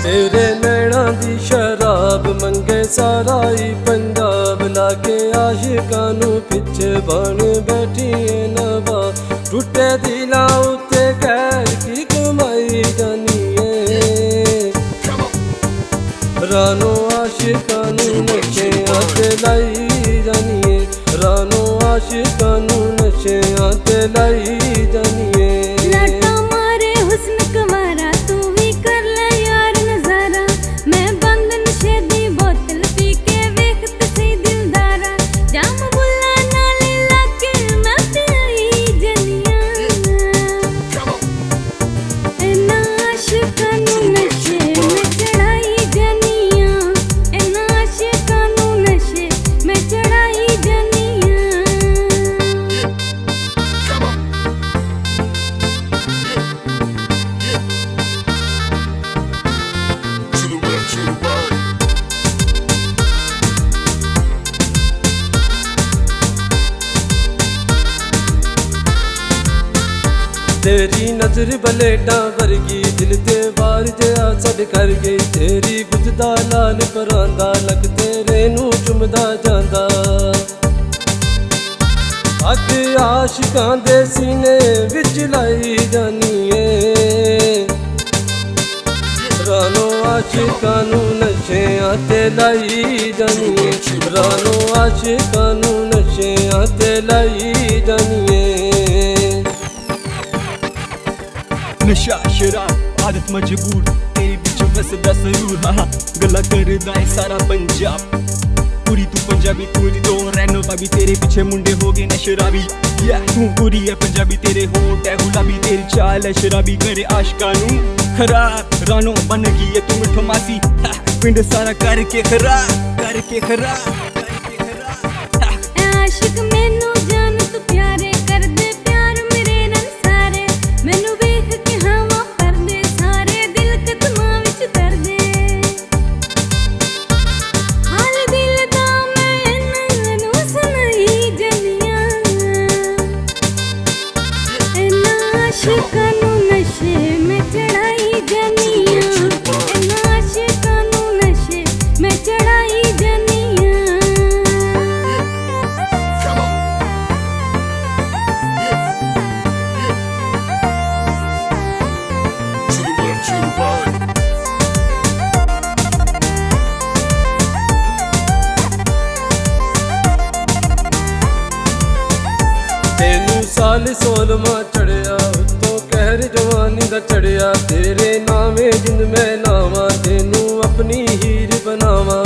तेरे नैना दी शराब मंगे सारा ही पंजाब, लाके आशिकां नू पिछे बन बैठी है नवा। टुटे दिलां उत्ते खैर की कमाई जानी है, रानो आशिकां नू नशेआं ते लाई जानी है, रानो आशिकां नू नशेआं ते लाई जानी है। तेरी नजर बलेटा वर्गी, दिल ते वार जया सद कर गई। तेरी गुजदा लाल परांदा, लग तेरे नू चुमदा जांदा। अग आशिकां दे सीने विच लाई जानी है, रानो आशिकां नू नशेआं ते लाई जानी है, रानो आशिकां नू नशेआं ते लाई जानी है। नशा शराब आदत मजबूर, तेरे बिच बसदा जरूर। हाँ गल्ला करदा है सारा पंजाब, पूरी तू पंजाबी पूरी तो रैनो भाभी। तेरे पीछे मुंडे हो गए न शराबी, तू पूरी है पंजाबी, तेरे होठ है गुलाबी, तेरी चाल है शराबी, करे आशिकां नू खराब। रानो बन गई है तू मिठो मासी, पिंड सारा करके खराब, करके खराब, करके खराब। आशिक मैनू जान तू प्यारे कर दे प्यार मेरे नाल सारे, मैनू वेख के हवा पर दे सारे दिल कदमां विच कर दे। हाल दिल दा मैं इन्हां नू सुनाई जनिया, इन्हां आशिकां नू नशे में चढ़ाई जनिया, इन्हां आशिकां नू नशे में चढ़ाई जनिया। तेनू साल 16वां चढ़िया, उत्तों कहर जवानी दा चढ़िया। तेरे नावे जिंद मैं लावां, तेनू अपनी हीर बनावां।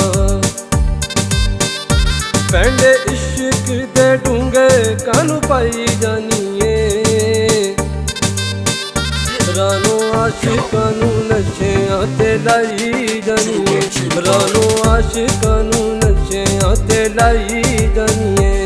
पैंडे इश्क दे डूंगे कानू पाई जानी है, रानो आशिकां नू नशेआं ते लाई जानी है, रानो आशिकां नू नशेआं ते लाई जानी है।